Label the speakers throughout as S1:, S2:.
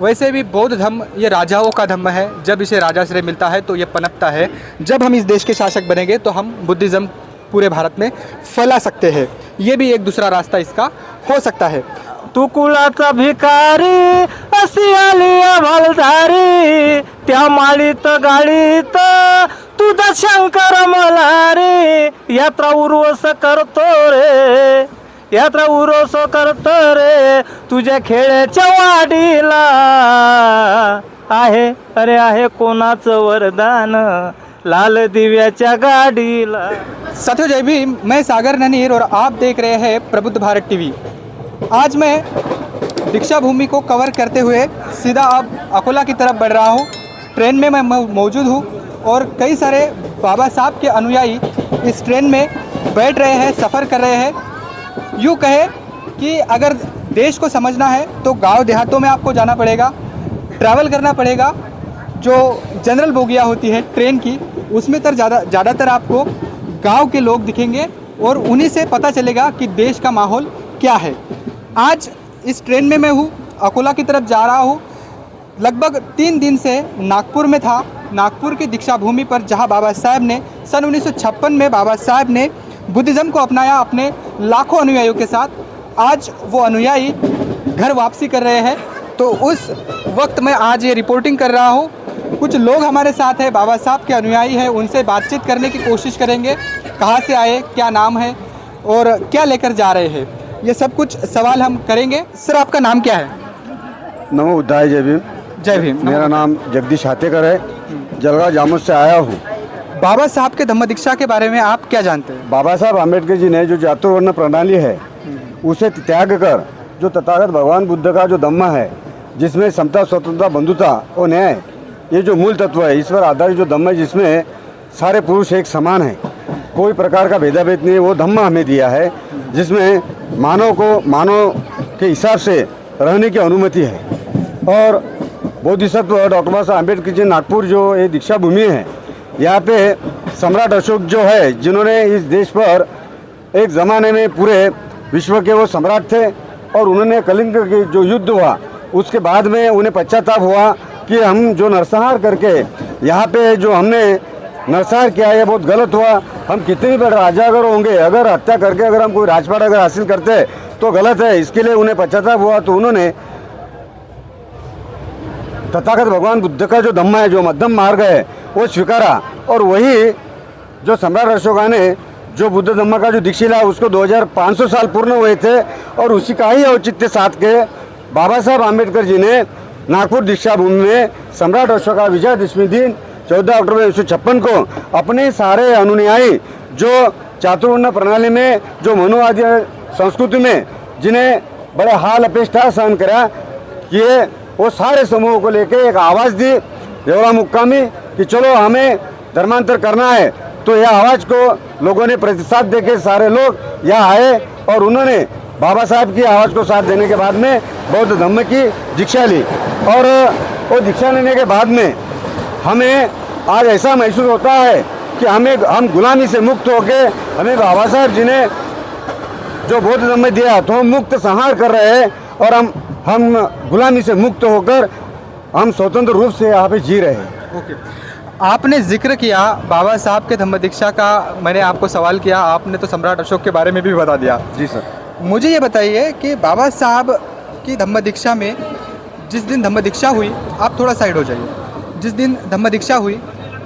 S1: वैसे भी बौद्ध धर्म ये राजाओं का धर्म है। जब इसे राजाश्रय मिलता है तो ये पनपता है। जब हम इस देश के शासक बनेंगे तो हम बुद्धिज़्म पूरे भारत में फैला सकते हैं। ये भी एक दूसरा रास्ता इसका हो सकता है।
S2: तू कुळाचा भिकारी अशी आली अमलधारी, त्या माळीत गाडीत तुझा शंकर मल्हारी, यात्रा उर्वस करतो रे, यात्रा उर्वस करतो रे, तुझ्या खेळाच्या वाडीला आहे, अरे आहे कोणाचं वरदान, लाल दिव्याच्या गाडीला।
S1: साथियों जय भीम, मैं सागर ननीर और आप देख रहे हैं प्रबुद्ध भारत टीवी। आज मैं दीक्षा भूमि को कवर करते हुए सीधा अब अकोला की तरफ बढ़ रहा हूँ। ट्रेन में मैं मौजूद हूँ और कई सारे बाबा साहब के अनुयायी इस ट्रेन में बैठ रहे हैं, सफ़र कर रहे हैं। यूँ कहे कि अगर देश को समझना है तो गांव देहातों में आपको जाना पड़ेगा, ट्रैवल करना पड़ेगा। जो जनरल बोगियाँ होती है ट्रेन की, उसमें ज़्यादातर आपको गांव के लोग दिखेंगे और उन्हीं से पता चलेगा कि देश का माहौल क्या है। आज इस ट्रेन में मैं हूँ, अकोला की तरफ जा रहा हूँ। लगभग 3 दिन से नागपुर में था, नागपुर की दीक्षा भूमि पर, जहाँ बाबा साहब ने सन 1956 में बाबा साहब ने बुद्धिज़्म को अपनाया अपने लाखों अनुयायियों के साथ। आज वो अनुयायी घर वापसी कर रहे हैं, तो उस वक्त मैं आज ये रिपोर्टिंग कर रहा हूँ। कुछ लोग हमारे साथ हैं, बाबा साहब के अनुयायी हैं, उनसे बातचीत करने की कोशिश करेंगे। कहाँ से आए, क्या नाम है और क्या लेकर जा रहे हैं, ये सब कुछ सवाल हम करेंगे। सर आपका नाम क्या है?
S3: नमो बुद्धाय, जय भीम।
S1: जय भीम।
S3: मेरा नाम जगदीश हातेकर है, जलगांव जामुन से आया हूँ।
S1: बाबा साहब के धम्म दीक्षा के बारे में आप क्या जानते हैं?
S3: बाबा साहब आम्बेडकर जी ने जो चातुर्वर्ण प्रणाली है उसे त्याग कर जो तथागत भगवान बुद्ध का जो धम्म है, जिसमें समता, स्वतंत्रता, बंधुता और न्याय, ये जो मूल तत्व है, इस पर आधारित जो धम्म है, जिसमें सारे पुरुष एक समान है, कोई प्रकार का भेदाभेद नहीं है, वो धम्म हमें दिया है, जिसमें मानव को मानव के हिसाब से रहने की अनुमति है। और बोधिसत्व डॉक्टर बाबा साहब आम्बेडकर जी नागपुर जो ये दीक्षा भूमि है, यहाँ पे सम्राट अशोक जो है, जिन्होंने इस देश पर एक ज़माने में पूरे विश्व के वो सम्राट थे, और उन्होंने कलिंग की जो युद्ध हुआ उसके बाद में उन्हें पश्चाताप हुआ कि हम जो नरसंहार करके यहाँ पे जो हमने नरसंहार किया है बहुत गलत हुआ। हम कितने भी बड़े राजा अगर होंगे, अगर हत्या करके अगर हम कोई राजपाट अगर हासिल करते तो गलत है, इसके लिए उन्हें पश्चाताप हुआ। तो उन्होंने तथागत भगवान बुद्ध का जो धम्म है, जो मध्यम मार्ग है, वो स्वीकारा। और वही जो सम्राट अशोका ने जो बुद्ध धम्म का जो दीक्षा लिया, उसको 2500 साल पूर्ण हुए थे, और उसी का ही औचित्य साथ के बाबा साहब आम्बेडकर जी ने नागपुर दीक्षा भूमि में सम्राट अशोका विजयादशमी दिन 14 अक्टूबर 1956 को अपने सारे अनुयायी जो चातुर्वर्ण प्रणाली में, जो मनुवादी संस्कृति में जिन्हें बड़े हाल अपेष्टा सहन करा किए, वो सारे समूहों को लेके एक आवाज़ दी देवरा मुक्कामी कि चलो हमें धर्मांतर करना है। तो यह आवाज़ को लोगों ने प्रतिसाद देके सारे लोग यहाँ आए, और उन्होंने बाबा साहब की आवाज़ को साथ देने के बाद में बौद्ध धम्म की दीक्षा ली। और वो दीक्षा लेने के बाद में हमें आज ऐसा महसूस होता है कि हम गुलामी से मुक्त होके, हमें बाबा साहब जी ने जो बौद्ध धम्म दिया तो हम मुक्त संहार कर रहे हैं, और हम गुलामी से मुक्त होकर हम स्वतंत्र रूप से यहाँ पे जी रहे हैं।
S1: ओके, आपने जिक्र किया बाबा साहब के धम्म दीक्षा का, मैंने आपको सवाल किया, आपने तो सम्राट अशोक के बारे में भी बता दिया।
S3: जी सर।
S1: मुझे ये बताइए कि बाबा साहब की धम्म दीक्षा में, जिस दिन धम्म दीक्षा हुई, आप थोड़ा साइड हो जाइए, जिस दिन धम्म दीक्षा हुई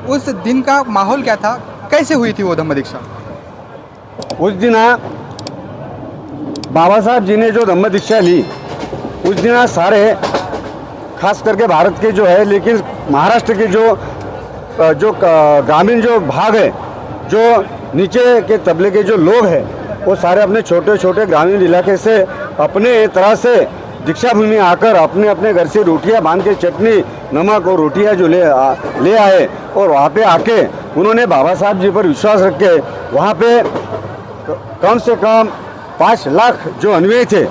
S1: उस दिन का माहौल क्या था, कैसे हुई थी वो धम्म दीक्षा?
S3: उस दिन बाबा साहब जी ने जो धम्म दीक्षा ली, उस दिन सारे खास करके भारत के जो है, लेकिन महाराष्ट्र के जो ग्रामीण जो भाग है, जो नीचे के तबले के जो लोग हैं, वो सारे अपने छोटे छोटे ग्रामीण इलाके से अपने तरह से दीक्षा भूमि आकर अपने अपने घर से रोटियां बांध के, चटनी नमक और रोटियां जो ले आए, और वहाँ पे आके उन्होंने बाबा साहब जी पर विश्वास रख के वहाँ पे कम से कम 5 लाख जो अनुयायी थे,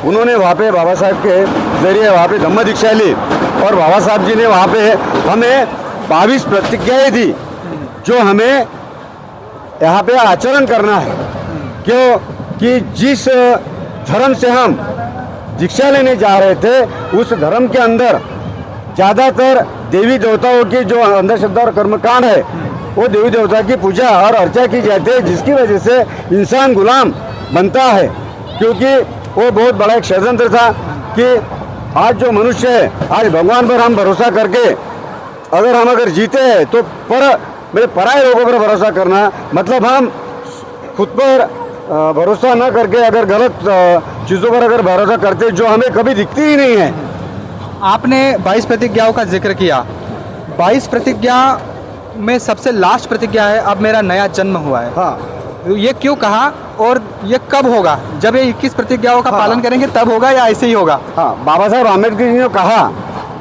S3: उन्होंने वहाँ पे बाबा साहब के जरिए वहाँ पे धम्म दीक्षा ली। और बाबा साहब जी ने वहाँ पे हमें 22 प्रतिज्ञाएं दी जो हमें यहाँ पे आचरण करना है। क्यों कि जिस धर्म से हम दीक्षा लेने जा रहे थे, उस धर्म के अंदर ज़्यादातर देवी देवताओं की जो अंधश्रद्धा और कर्मकांड है, वो देवी देवता की पूजा और अर्चा की जाती है, जिसकी वजह से इंसान गुलाम बनता है। क्योंकि वो बहुत बड़ा एक षड्यंत्र था कि आज जो मनुष्य है, आज भगवान पर हम भरोसा करके अगर जीते हैं तो मेरे पराये लोगों पर भरोसा करना मतलब हम खुद पर भरोसा न करके अगर गलत चीज़ों पर अगर भरोसा करते जो हमें कभी दिखती ही नहीं है।
S1: आपने 22 प्रतिज्ञाओं का जिक्र किया। 22 प्रतिज्ञा में सबसे लास्ट प्रतिज्ञा है अब मेरा नया जन्म हुआ है।
S3: हाँ,
S1: ये क्यों कहा और ये कब होगा? जब ये 21 प्रतिज्ञाओं का
S3: हाँ।
S1: पालन करेंगे तब होगा या ऐसे ही होगा?
S3: हाँ, बाबा साहब आम्बेडकर जी ने कहा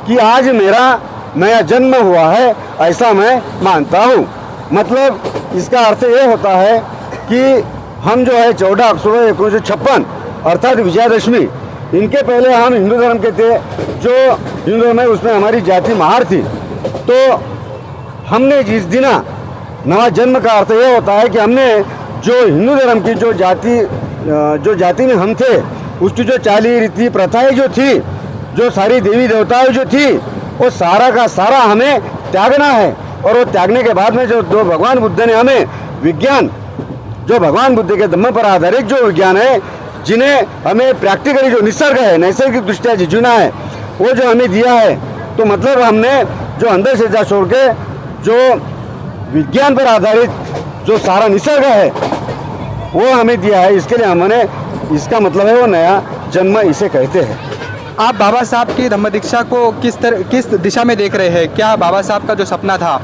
S3: कि आज मेरा नया जन्म हुआ है, ऐसा मैं मानता हूँ। मतलब इसका अर्थ ये होता है कि हम जो है 14 अक्टूबर 1956 अर्थात विजयादशमी, इनके पहले हम हिंदू धर्म के थे। जो हिंदू धर्म है उसमें हमारी जाति महार थी। तो हमने जिस दिन नवा जन्म का अर्थ ये होता है कि हमने जो हिंदू धर्म की जो जाति में हम थे, उसकी जो चाली रीति प्रथाएं जो थी, जो सारी देवी देवताएं जो थी, वो सारा का सारा हमें त्यागना है। और वो त्यागने के बाद में जो भगवान बुद्ध ने हमें विज्ञान, जो भगवान बुद्ध के धम्म पर आधारित जो विज्ञान है, जिन्हें हमें प्रैक्टिकली जो निसर्ग है, नैसर्गिक दृष्टिया जीना है, वो जो हमें दिया है, तो मतलब हमने जो अंधश्रद्धा छोड़ के जो विज्ञान पर आधारित जो सारा निसर्ग है वो हमें दिया है। इसके लिए हमने, इसका मतलब है वो नया जन्म इसे कहते हैं।
S1: आप बाबा साहब की धम्म दीक्षा को किस दिशा में देख रहे हैं? क्या बाबा साहब का जो सपना था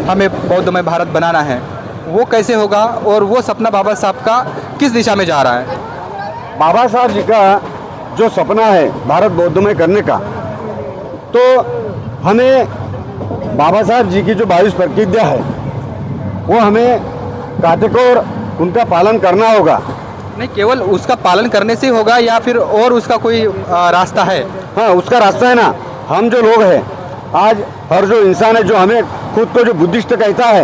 S1: हमें बौद्धमय भारत बनाना है, वो कैसे होगा और वो सपना बाबा साहब का किस दिशा में जा रहा है?
S3: बाबा साहब जी का जो सपना है भारत बौद्धमय करने का, तो हमें बाबा साहब जी की जो 22 प्रतिज्ञा है वो हमें काटेकोर उनका पालन करना होगा।
S1: नहीं, केवल उसका पालन करने से होगा या फिर और उसका कोई रास्ता है?
S3: हाँ, उसका रास्ता है ना। हम जो लोग हैं, आज हर जो इंसान है जो हमें खुद को जो बुद्धिस्ट कहता है,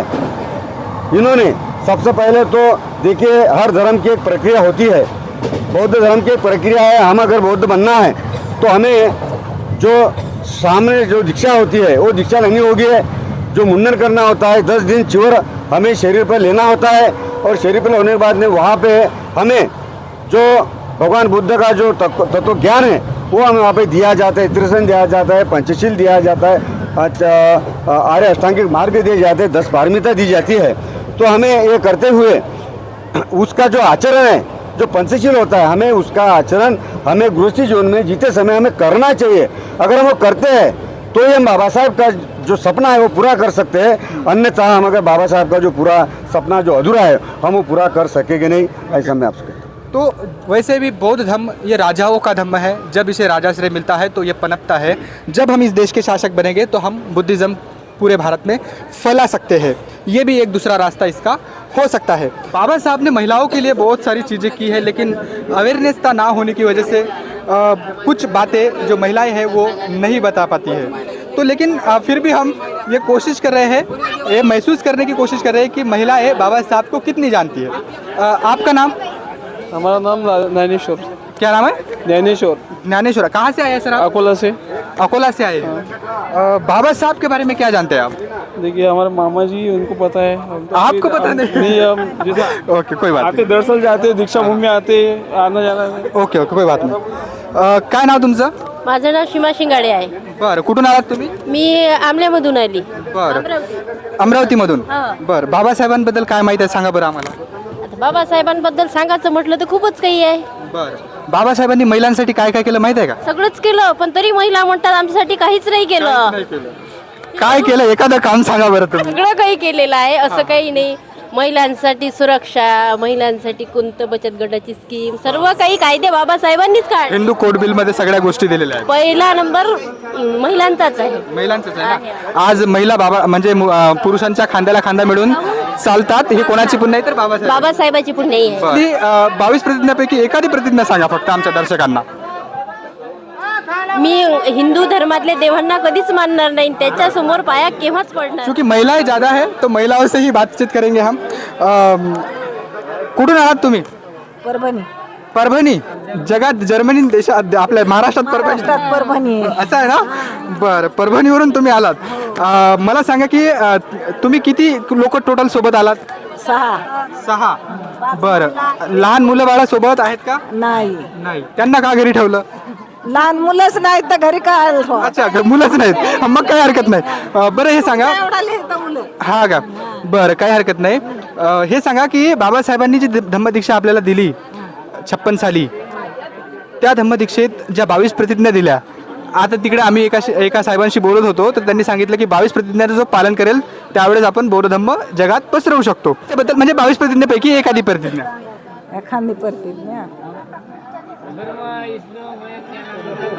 S3: इन्होंने सबसे पहले तो देखिए हर धर्म की एक प्रक्रिया होती है। बौद्ध धर्म की एक प्रक्रिया है। हम अगर बौद्ध बनना है तो हमें जो सामने जो दीक्षा होती है वो दीक्षा लेनी होगी है। जो मुंडन करना होता है, 10 दिन चिवर हमें शरीर पर लेना होता है, और शरीर पर लेने के बाद में वहाँ पे हमें जो भगवान बुद्ध का जो तत्व ज्ञान है वो हमें वहाँ पे दिया जाता है। त्रिसन दिया जाता है, पंचशील दिया जाता है, आर्य अष्टांगिक मार्ग दिए जाते हैं, 10 पारमिता दी जाती है। तो हमें ये करते हुए उसका जो आचरण है, जो पंचशील होता है, हमें उसका आचरण हमें गृहस्थी जीवन में जीते समय हमें करना चाहिए। अगर हम वो करते हैं तो ये हम बाबा साहब का जो सपना है वो पूरा कर सकते हैं। अन्यथा हम अगर बाबा साहब का जो पूरा सपना जो अधूरा है हम वो पूरा कर सकेंगे नहीं, ऐसा मैं आपसे कहता हूँ।
S1: तो वैसे भी बौद्ध धर्म ये राजाओं का धर्म है। जब इसे राजाश्रय मिलता है तो ये पनपता है। जब हम इस देश के शासक बनेंगे तो हम बुद्धिज़्म पूरे भारत में फैला सकते हैं। ये भी एक दूसरा रास्ता इसका हो सकता है। बाबा साहब ने महिलाओं के लिए बहुत सारी चीज़ें की है, लेकिन अवेयरनेस ना होने की वजह से कुछ बातें जो महिलाएं हैं वो नहीं बता पाती है। तो लेकिन फिर भी हम ये कोशिश कर रहे हैं, ये महसूस करने की कोशिश कर रहे हैं कि महिलाएं बाबा साहब को कितनी जानती है। आपका नाम?
S2: हमारा नाम ज्ञानेश्वर।
S1: क्या नाम है?
S2: ज्ञानेश्वर।
S1: ज्ञानेश्वर। कहाँ से आए सर आप?
S2: अकोला से।
S1: अकोला से आए। बाबा साहब के बारे में क्या जानते हैं आप?
S2: देखिए हमारे मामा जी, उनको पता है।
S1: आपको पता नहीं?
S2: हम जैसे
S1: ओके, कोई बात
S2: आते दरअसल जाते, दीक्षा भूमी आते, आना जाना।
S1: ओके ओके, कोई बात नाही. काय नाव तुमचं?
S4: माझं नाव सीमा शिंगाडे आहे.
S1: बरं, कुठून आलात तुम्ही?
S4: मी आमल्यामधून आली.
S1: बरं, अमरावतीमधून.
S4: हां.
S1: बरं, बाबासाहेबांबद्दल काय माहिती आहे सांगा बरं आम्हाला.
S4: आता बाबासाहेबांबद्दल सांगायचं म्हटलं तर खूपच काही आहे.
S1: बरं, बाबासाहेबांनी महिलांसाठी काय काय केलं माहिती आहे का?
S4: सगळंच केलं, पण तरी महिला म्हणतात आमच्यासाठी काहीच नाही केलं.
S1: काय केलं एखादं काम सांगा बरं तुम्ही.
S4: सगळं काही केलेलं आहे, असं काही नाही. महिलांसाठी सुरक्षा, महिलांसाठी कोणतं बचत गटाची स्कीम, सर्व काही कायदे बाबासाहेबांनीच काढले.
S1: हिंदू कोड बिल मध्ये सगळ्या गोष्टी दिलेल्या आहेत.
S4: पहिला नंबर महिलांचाच आहे.
S1: महिलांचंच आहे ना. आज महिला बाबा म्हणजे पुरुषांच्या खांद्याला खांदा मिळून चालतात. हे कोणाची पुण्य आहे तर
S4: बाबासाहेबाची पुण्य आहे.
S1: 22 प्रतिज्ञापैकी एखादी प्रतिज्ञा सांगा फक्त आमच्या दर्शकांना.
S4: मी हिंदू धर्मातले देवांना कधीच मानणार नाही, त्याच्या समोर पाया केव्हाच पडणार.
S1: क्योंकि महिलाएं ज़्यादा है तो महिलाओं से ही बातचीत करेंगे हम. कुठून आहात तुम्ही?
S5: परभणी.
S1: परभणी जगात जर्मनी देशात आपल्या महाराष्ट्रात परभणी
S5: परभणी
S1: असं आहे ना. बरं, परभणीवरून तुम्ही आलात. मला सांगा की तुम्ही किती लोक टोटल सोबत आलात? 6. बरं, लहान मुलं बाळा सोबत आहेत का?
S5: नाही
S1: नाही. त्यांना का घरी ठेवलं?
S5: लहान मुलंच नाही तर घरी काय आलं?
S1: अच्छा, मुलंच नाहीत, मग काही हरकत नाही. बरं हे सांगा.
S5: एवढा लिहितं मुलं.
S1: हा का? बरं, काही हरकत नाही. हे सांगा की बाबासाहेबांनी जी धम्मदीक्षा आपल्याला दिली 56 साली, त्या धम्मदीक्षेत ज्या 22 प्रतिज्ञा दिल्या, आता तिकडे आम्ही एका साहेबांशी बोलत होतो, तर त्यांनी सांगितलं की 22 प्रतिज्ञाचं जो पालन करेल त्यावेळेस आपण बौद्ध धम्म जगात पसरवू शकतो. त्याबद्दल म्हणजे 22 प्रतिज्ञेपैकी एखादी प्रतिज्ञा.
S5: एखादी प्रतिज्ञा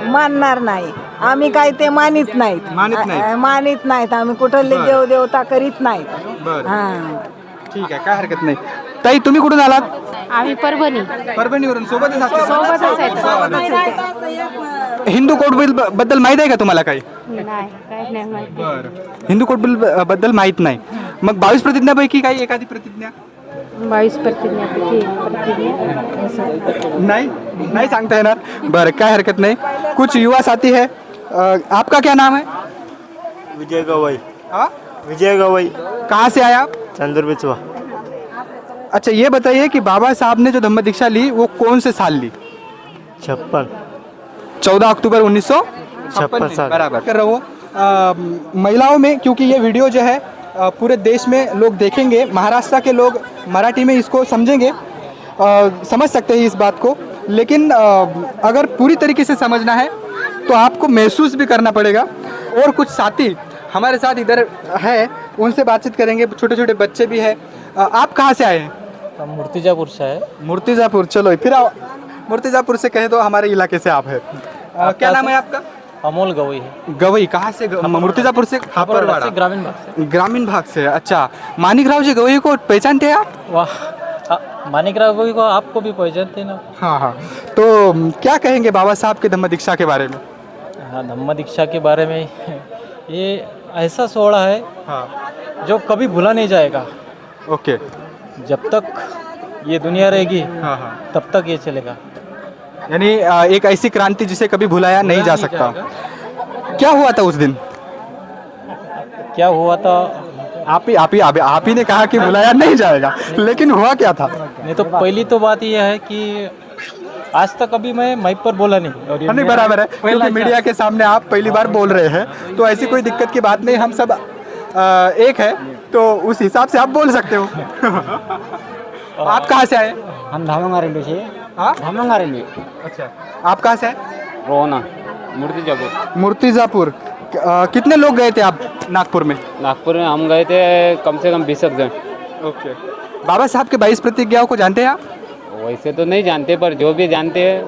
S5: मानणार नाही आम्ही, काय ते मानित नाहीत.
S1: मानित नाहीत.
S5: मानित नाहीत आम्ही, कुठले देव देवता करीत नाहीत.
S1: बरं,
S5: हा
S1: ठीक आहे, काय हरकत नाही. ताई, तुम्ही कुठून आलात?
S4: आम्ही परभणी
S1: परभणीवरून. सोबतच असते.
S4: सोबतच
S1: हिंदू कोड बिल बद्दल माहित आहे का तुम्हाला काही?
S4: नाही काय नाही माहिती.
S1: बरं, हिंदू कोड बिल बद्दल माहित नाही. मग 22 प्रतिज्ञापैकी काही एखादी प्रतिज्ञा?
S4: 22 प्रतिज्ञा
S1: नहीं सांगता येणार. बरं, काय हरकत नहीं. कुछ युवा साथी है. आपका क्या नाम है?
S6: विजय गवई।
S1: हाँ?
S6: विजय गवई।
S1: कहाँ से आए आप?
S6: चंदूर बिचवा।
S1: अच्छा, ये बताइए कि बाबा साहब ने जो धम्म दीक्षा ली वो कौन से साल ली?
S6: 56।
S1: 14 अक्टूबर 1956
S6: साल।
S1: बराबर कर रहे हो. महिलाओं में, क्योंकि ये वीडियो जो है पूरे देश में लोग देखेंगे, महाराष्ट्र के लोग मराठी में इसको समझेंगे, समझ सकते हैं इस बात को, लेकिन अगर पूरी तरीके से समझना है तो आपको महसूस भी करना पड़ेगा. और कुछ साथी हमारे साथ इधर है, उनसे बातचीत करेंगे. छोटे छोटे बच्चे भी हैं. आप कहाँ से आए हैं?
S7: हम मूर्तिजापुर से है।
S1: मूर्तिजापुर. चलो फिर आओ, मूर्तिजापुर से कह दो हमारे इलाके से आप है. क्या नाम है आपका?
S7: अमोल गवई है।
S1: गवई. कहाँ से? मूर्तिजापुर से.
S7: खापरवाड़ा से, ग्रामीण भाग से।
S1: ग्रामीण भाग से. अच्छा, मानिकराव जी गवई को पहचानते हैं आप?
S7: वाह, मानिकराव गवई को आपको भी पहचानते ना?
S1: हाँ हाँ. तो क्या कहेंगे बाबा साहब के धम्म दीक्षा के बारे में?
S7: हाँ, धम्म दीक्षा के बारे में ये ऐसा सोहळा है
S1: हाँ.
S7: जो कभी भूला नहीं जाएगा।
S1: ओके.
S7: जब तक ये दुनिया रहेगी
S1: हाँ हाँ.
S7: तब तक ये चलेगा।
S1: यानी एक ऐसी क्रांति जिसे कभी भुलाया नहीं जा सकता. क्या हुआ था उस दिन?
S7: क्या हुआ था?
S1: आप ही ने कहा कि भुलाया नहीं जाएगा, लेकिन हुआ क्या था?
S7: नहीं तो पहली तो बात यह है कि आज तक अभी मैं माइक पर बोला नहीं, और ये
S1: नहीं,
S7: मेरा
S1: बराबर है,
S7: पहला
S1: क्योंकि मीडिया के सामने आप पहली बार बोल रहे हैं, तो ऐसी कोई दिक्कत की बात नहीं. हम सब एक है, तो उस हिसाब से आप बोल सकते हो. आप कहाँ से आए?
S8: हम धामंगा रेलवे से।
S1: हाँ?
S8: धामंगा रेलवे।
S1: अच्छा, आप कहाँ से आए?
S8: रोहना मूर्तिजापुर।
S1: मूर्तिजापुर. कितने लोग गए थे आप नागपुर में?
S8: नागपुर में हम गए थे कम से कम 20 जन।
S1: ओके. बाबा साहब के 22 प्रतिज्ञाओं को जानते हैं आप?
S8: वैसे तो नहीं जानते, पर जो भी जानते हैं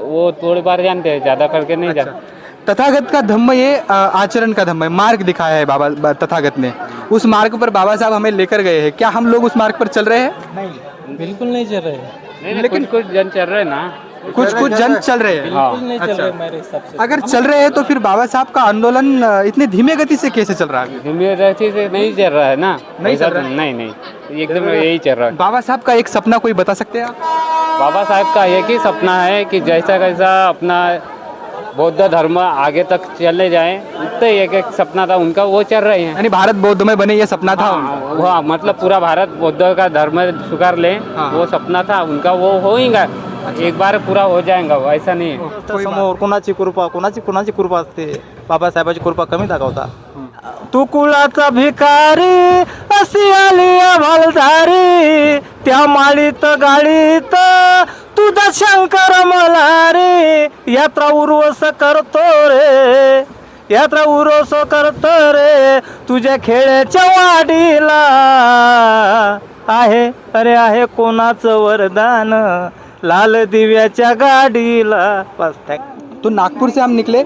S8: वो थोड़ी बार जानते हैं, ज़्यादा करके नहीं जानते।
S1: तथागत का धम्म ये आचरण का धम्म है. मार्ग दिखाया है बाबा तथागत ने. उस मार्ग पर बाबा साहब हमें लेकर गए हैं. क्या हम लोग उस मार्ग पर चल रहे हैं?
S7: नहीं, बिल्कुल नहीं चल रहे।
S8: नहीं, लेकिन कुछ जन चल रहे हैं ना।
S1: कुछ जन चल रहे हैं.
S7: बिल्कुल नहीं चल रहे मेरे हिसाब से।
S1: अगर चल रहे हैं तो फिर बाबा साहब का आंदोलन इतने धीमे गति से कैसे चल रहा है?
S8: धीमी गति से नहीं चल रहा है ना।
S1: नहीं चल रहा है?
S8: नहीं, एकदम यही चल रहा है।
S1: बाबा साहब का एक सपना कोई बता सकते हैं आप?
S8: बाबा साहब का एक ही सपना है कि जैसा कैसा अपना बौद्ध धर्म आगे तक चले जाए, उतना एक सपना था उनका, वो चल रहे हैं।
S1: यानी भारत बौद्ध में बने ये सपना था उनका.
S8: हाँ, मतलब पूरा भारत बौद्ध का धर्म स्वीकार ले,
S1: हाँ.
S8: वो सपना था उनका, वो होएगा एक बार पूरा हो जाएगा, वो ऐसा नहीं है.
S7: समोर कोणाची कृपा असते, बाबासाहेबांची कृपा कमी दाखवता. तू कुळाचा भिकारी अशी आली अमलदारी, त्या माळीत गाडीत तुझा शंकर मला रे, यात्रा उर्वस करतो रे, यात्रा उर्वस करतो रे, तुझ्या खेळ्याच्या वाडीला आहे, अरे आहे कोणाचं वरदान, लाल दिव्याच्या गाडीला. बस थँक. तो नागपुर से हम निकले,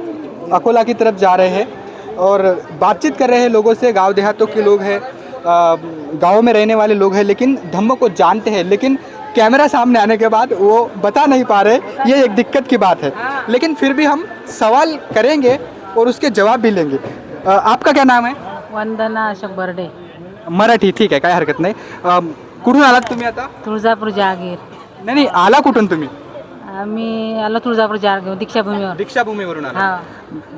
S7: अकोला की तरफ जा रहे हैं और बातचीत कर रहे हैं लोगों से. गांव देहातों के लोग हैं, गाँव में रहने वाले लोग हैं, लेकिन धम्म को जानते हैं, लेकिन कैमरा सामने आने के बाद वो बता नहीं पा रहे. ये एक दिक्कत की बात है, लेकिन फिर भी हम सवाल करेंगे और उसके जवाब भी लेंगे. आपका क्या नाम है?
S5: वंदना अशोक बर्डे.
S1: मराठी. ठीक आहे, काय हरकत नाही. कुठून आलात तुम्ही आता?
S5: तुळजापूर जहागीर.
S1: नाही, आला कुठून तुम्ही?
S5: आम्ही आलो तुळजापूर जारगाव दीक्षाभूमीवर.
S1: दीक्षाभूमीवरून आला.
S5: हा.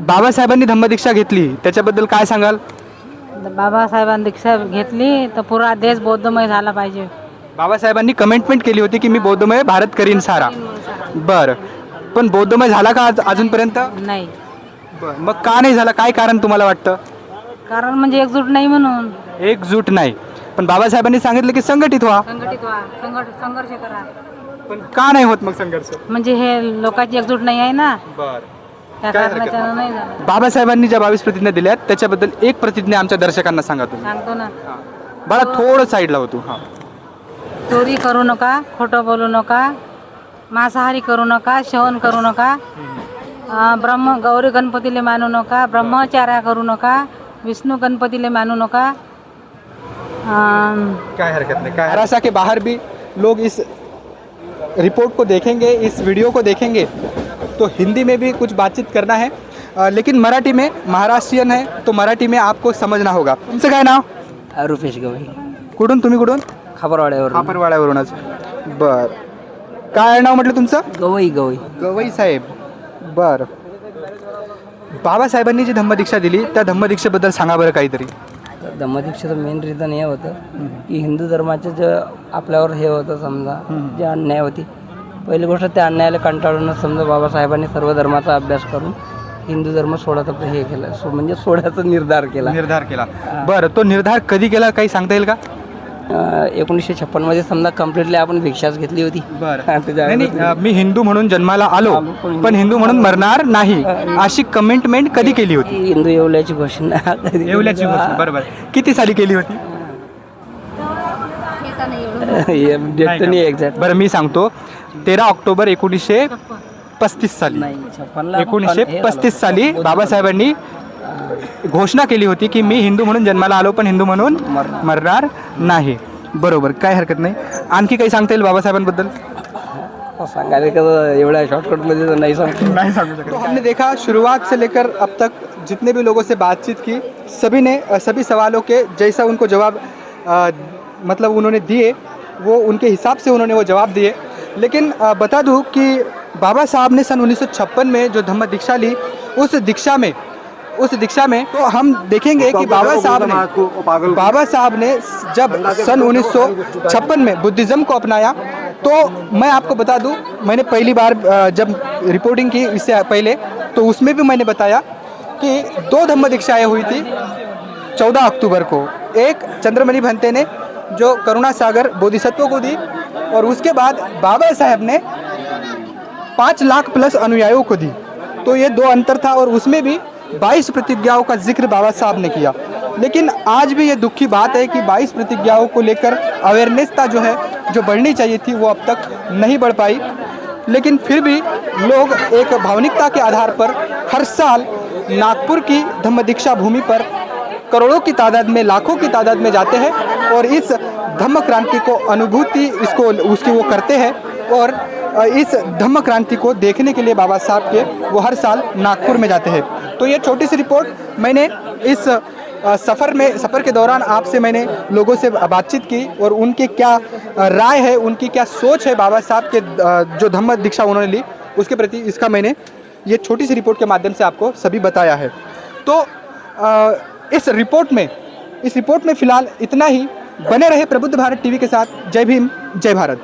S1: बाबासाहेबांनी धम्मदीक्षा घेतली त्याच्याबद्दल काय सांगाल?
S5: बाबासाहेबांनी दीक्षा घेतली तर पुरा देश बौद्धमय झाला पाहिजे.
S1: बाबासाहेबांनी कमेंटमेंट केली होती की मी बौद्धमय भारत करीन सारा. बरं, पण बौद्धमय झाला का अजूनपर्यंत?
S5: नाही.
S1: बरं, मग का नाही झाला? काय कारण तुम्हाला वाटतं?
S5: कारण म्हणजे एकजूट नाही म्हणून.
S1: एकजूट नाही, पण बाबासाहेबांनी सांगितलं की संघटित व्हा.
S5: संघटित व्हा, संघर्ष करा.
S1: पण का नाही होत मग संघर्ष?
S5: म्हणजे हे लोकांची एकजूट नाही आहे ना,
S1: बरं.
S5: त्या
S1: काय हरकत
S5: कारणाच्यानं नाही झालं.
S1: बाबासाहेबांनी ज्या 22 प्रतिज्ञा दिल्यात त्याच्याबद्दल एक प्रतिज्ञा आमच्या दर्शकांना सांगा तुम्ही.
S5: सांगतो ना.
S1: बाळा थोडं साईडला होतो. हां.
S5: चोरी करू नका, खोटं बोलू नका, मांसाहारी करू नका, सेवन करू नका, गौरी गणपतीले मानू नका, ब्रह्मचार्य करू नका, विष्णु गणपतीले मानू नका.
S1: काय हरकत नहीं. काय मरासा के बाहर भी लोग इस रिपोर्ट को देखेंगे, इस वीडियो को देखेंगे तो हिंदी में भी कुछ बातचीत करना है, लेकिन मराठी में, महाराष्ट्रीयन है तो मराठी में आपको समझना होगा. तुमचं काय नाव?
S9: रुपेश गवई.
S1: कुठून? तुम्ही कुठून?
S9: खापरवाड्यावर.
S1: खापरवाड्यावरूनच. बर, काय नाव म्हटलं तुमचं?
S9: गवई.
S1: गवई साहेब. बर, बाबासाहेबांनी जी धम्मदीक्षा दिली त्या धम्मदीक्षेबद्दल सांगा बरं काहीतरी.
S9: धम्मदीक्षेचं मेन रिझन हे होतं की हिंदू धर्माचं जे आपल्यावर हे होतं समजा, जे अन्याय होती, पहिली गोष्ट त्या अन्यायाला कंटाळूनच समजा बाबासाहेबांनी सर्व धर्माचा अभ्यास करून हिंदू धर्म सोडायचं हे केलं, म्हणजे सोडायचा निर्धार केला.
S1: बरं, तो निर्धार कधी केला काही सांगता येईल का?
S9: 1956 मध्ये समजा कम्प्लिटली आपण भिक्षाच घेतली होती.
S1: नाही, मी हिंदू म्हणून जन्माला आलो पण हिंदू म्हणून मरणार नाही अशी कमेंटमेंट कधी केली होती?
S9: हिंदू येवल्याची घोषणा.
S1: येवल्याची घोषणा. बरोबर. किती साली केली होती?
S9: डेट नाही एक्झॅक्ट.
S1: बरं, मी सांगतो. 13 ऑक्टोबर 1935 साली. 1935 साली बाबासाहेबांनी घोषणा केली होती की मी हिंदू म्हणून जन्माला आलो पण हिंदू म्हणून मरणार नाही. बरोबर, काय हरकत नाही. आणखी काही सांगता येईल बाबासाहेबांबद्दल?
S9: सांगायला कसं एवढ्या शॉर्टकटमध्ये तर नाही सांगू शकत.
S1: तो हमने देखा शुरुआत से लेकर अब तक जितने भी लोगों से बातचीत की सभी ने सभी सवालों के जैसा उनको जवाब मतलब उन्होंने दिए वो उनके हिसाब से उन्होंने वो जवाब दिए. लेकिन बता दूं कि बाबा साहब ने सन 1956 में जो धम्म दीक्षा ली उस दीक्षा में तो हम देखेंगे कि बाबा साहब ने जब सन 1956 में बुद्धिज़्म को अपनाया तो मैं आपको बता दूं, मैंने पहली बार जब रिपोर्टिंग की इससे पहले तो उसमें भी मैंने बताया कि 2 धम्म दीक्षाएँ हुई थी 14 अक्टूबर को. एक चंद्रमणि भंते ने जो करुणा सागर बोधिसत्व को दी और उसके बाद बाबा साहब ने 5 लाख प्लस अनुयायियों को दी. तो ये 2 अंतर था और उसमें भी 22 प्रतिज्ञाओं का जिक्र बाबा साहब ने किया. लेकिन आज भी ये दुख की बात है कि 22 प्रतिज्ञाओं को लेकर अवेयरनेसता जो बढ़नी चाहिए थी वो अब तक नहीं बढ़ पाई. लेकिन फिर भी लोग एक भावनिकता के आधार पर हर साल नागपुर की धम्म दीक्षा भूमि पर करोड़ों की तादाद में, लाखों की तादाद में जाते हैं और इस धम्म क्रांति को अनुभूति उसकी वो करते हैं और इस धम्म क्रांति को देखने के लिए बाबा साहब के वो हर साल नागपुर में जाते हैं. तो ये छोटी सी रिपोर्ट मैंने इस सफ़र के दौरान आपसे मैंने लोगों से बातचीत की और उनके क्या राय है, उनकी क्या सोच है बाबा साहब के जो धम्म दीक्षा उन्होंने ली उसके प्रति, इसका मैंने ये छोटी सी रिपोर्ट के माध्यम से आपको सभी बताया है. तो इस रिपोर्ट में फ़िलहाल इतना ही. बने रहे प्रबुद्ध भारत टीवी के साथ. जय भीम, जय भारत.